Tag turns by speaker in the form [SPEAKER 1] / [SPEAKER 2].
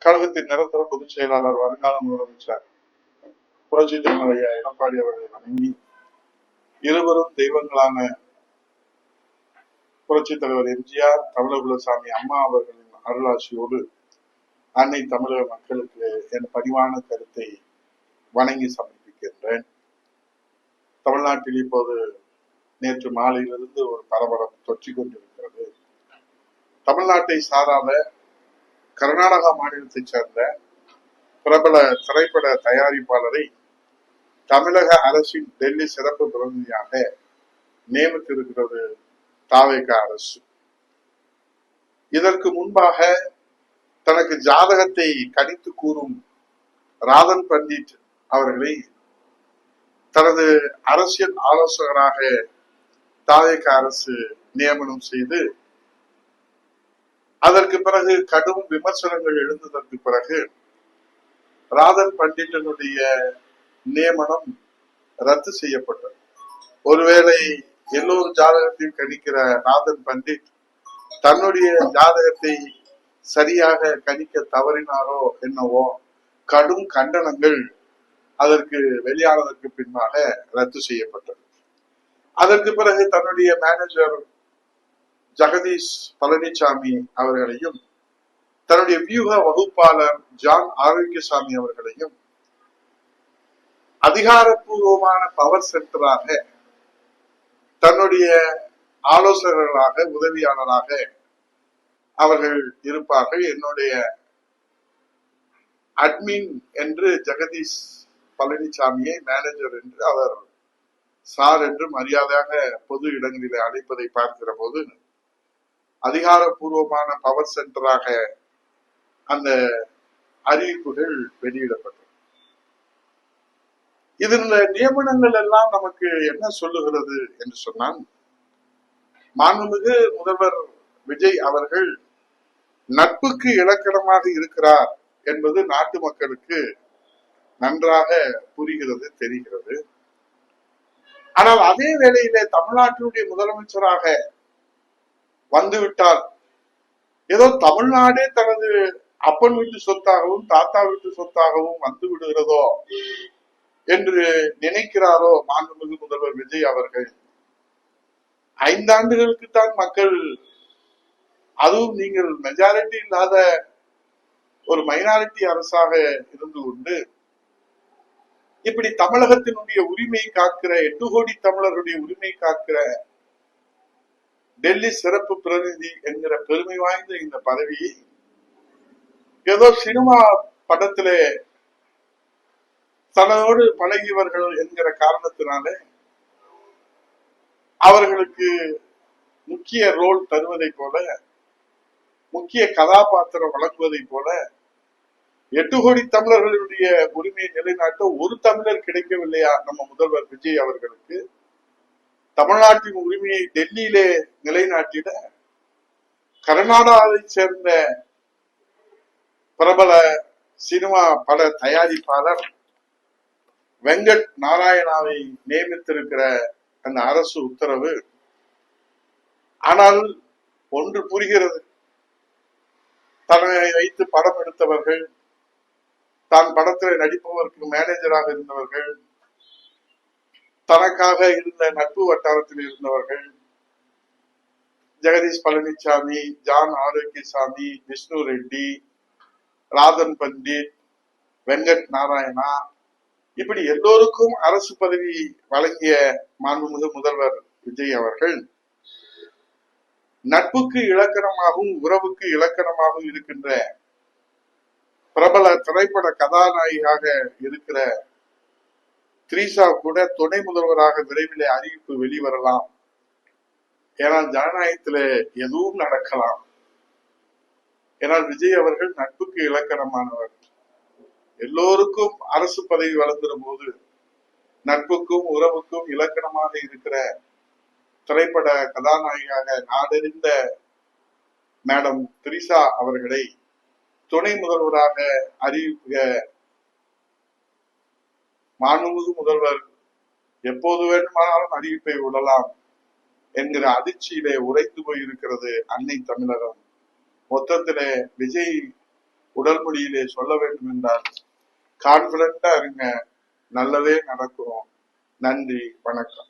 [SPEAKER 1] கழகத்தின் நிரந்தர பொதுச் செயலாளர் வருங்கால முதலமைச்சர் புரட்சி தலைவர் எடப்பாடி அவர்களை வணங்கி இருவரும் தெய்வங்களான புரட்சி தலைவர் எம்ஜிஆர், தமிழகுலசாமி அம்மா அவர்களின் அருளாட்சியோடு அன்னை தமிழக மக்களுக்கு என் பணிவான கருத்தை வணங்கி சமர்ப்பிக்கின்றேன். தமிழ்நாட்டில் இப்போது நேற்று மாலையிலிருந்து ஒரு பரபரப்பு தொற்றிக் கொண்டிருக்கிறது. தமிழ்நாட்டை சாராத கர்நாடகா மாநிலத்தைச் சேர்ந்த பிரபல திரைப்பட தயாரிப்பாளரை தமிழக அரசின் டெல்லி சிறப்பு பிரதிநிதியாக நியமித்திருக்கிறது தாவேகா அரசு. இதற்கு முன்பாக தனக்கு ஜாதகத்தை கணித்து கூறும் ராதன் பண்டிட் அவர்களை தனது அரசியல் ஆலோசகராக தாவேகா அரசு நியமனம் செய்து அதற்கு பிறகு கடும் விமர்சனங்கள் எழுந்ததற்கு பிறகு ராதன் பண்டிட்டனுடைய நியமனம் ரத்து செய்யப்பட்டது. ஒருவேளை எல்லோரும் ஜாதகத்தையும் கணிக்கிற ராதன் பண்டிட் தன்னுடைய ஜாதகத்தை சரியாக கணிக்க தவறினாரோ என்னவோ கடும் கண்டனங்கள் அதற்கு வெளியானதற்கு பின்பாக ரத்து செய்யப்பட்டது. அதற்கு பிறகு தன்னுடைய மேனேஜர் ஜெகதீஷ் பழனிசாமி அவர்களையும் தன்னுடைய வியூக வகுப்பாளர் ஜான் ஆரோக்கியசாமி அவர்களையும் அதிகாரப்பூர்வமான பவர் சென்டராக தன்னுடைய ஆலோசகர்களாக உதவியாளராக அவர்கள் இருப்பார்கள். என்னுடைய அட்மின் என்று ஜெகதீஷ் பழனிசாமியை மேனேஜர் என்று அவர் சார் என்று மரியாதையாக பொது இடங்களிலே அழைப்பதை பார்க்கிற போது அதிகாரப்பூர்வமான பவர் சென்டராக அந்த அறிவிப்புகள் வெளியிடப்பட்டது. இதுல நியமனங்கள் எல்லாம் நமக்கு என்ன சொல்லுகிறது என்று சொன்னால், மாண்புமிகு முதல்வர் விஜய் அவர்கள் நட்புக்கு இலக்கணமாக இருக்கிறார் என்பது நாட்டு மக்களுக்கு நன்றாக புரிகிறது, தெரிகிறது. ஆனால் அதே வேளையிலே தமிழ்நாட்டினுடைய முதலமைச்சராக வந்துவிட்டால் ஏதோ தமிழ்நாடே தனது அப்பன் வீட்டு சொத்தாகவும் தாத்தா வீட்டு சொத்தாகவும் வந்து விடுகிறதோ என்று நினைக்கிறாரோ மாண்புமிகு முதல்வர் விஜய் அவர்கள். 5 ஆண்டுகளுக்குத்தான் மக்கள், அதுவும் நீங்கள் மெஜாரிட்டி இல்லாத ஒரு மைனாரிட்டி அரசாக இருந்து கொண்டு இப்படி தமிழகத்தினுடைய உரிமை காக்கிற 8 கோடி தமிழர்களுடைய உரிமை காக்கிற டெல்லி சிறப்பு பிரதிநிதி என்கிற பெருமை வாய்ந்த இந்த பதவியை ஏதோ சினிமா படத்திலே தன்னோடு பழகியவர்கள் என்கிற காரணத்தினாலே அவர்களுக்கு முக்கிய ரோல் தருவதை போல, முக்கிய கதாபாத்திரம் வழங்குவதை போல 8 கோடி தமிழர்களுடைய உரிமையை நிலைநாட்ட ஒரு தமிழர் கிடைக்கவில்லையா நம்ம முதல்வர் விஜய் அவர்களுக்கு? தமிழ்நாட்டின் உரிமையை டெல்லியிலே நிலைநாட்டிட கர்நாடகாவை சேர்ந்த பிரபல சினிமா பட தயாரிப்பாளர் வெங்கட் நாராயணாவை நியமித்திருக்கிற அந்த அரசு உத்தரவு. ஆனால் ஒன்று புரிகிறது, தன்னை வைத்து படம் எடுத்தவர்கள், தான் படத்தில் நடிப்பவருக்கு மேனேஜராக இருந்தவர்கள், தனக்காக இருந்த நட்பு வட்டாரத்தில் இருந்தவர்கள், ஜெகதீஷ் பழனிசாமி, ஜான் ஆரோக்கியசாமி, விஷ்ணு ரெட்டி, ராதன் பண்டிட், வெங்கட் நாராயணா, இப்படி எல்லோருக்கும் அரசு பதவி வழங்கிய மாண்புமிகு முதல்வர் விஜய் அவர்கள் நட்புக்கு இலக்கணமாகவும் உறவுக்கு இலக்கணமாகவும் இருக்கின்ற பிரபல திரைப்பட கதாநாயகியாக இருக்கிற திரிஷா கூட துணை முதல்வராக விரைவில் அறிவிப்பு வெளிவரலாம். ஏனால் ஜனநாயகத்திலே எதுவும் நடக்கலாம். ஏனால் விஜய் அவர்கள் நட்புக்கு இலக்கணமானவர். எல்லோருக்கும் அரசு பதவி வழங்குற போது நட்புக்கும் உறவுக்கும் இலக்கணமாக இருக்கிற திரைப்பட கதாநாயகியாக நாடறிந்த மேடம் திரிஷா அவர்களை துணை முதல்வராக அறிவிக்க மாண்புமிகு முதல்வர் எப்போது வேண்டுமானாலும் அறிவிப்பை விடலாம் என்கிற அதிர்ச்சியிலே உரைத்து போயிருக்கிறது அன்னை தமிழகம். மொத்தத்திலே விஜய் உடல் மொழியிலே சொல்ல வேண்டும் என்றால் கான்பிடண்டா இருங்க, நல்லதே நடக்கும். நன்றி, வணக்கம்.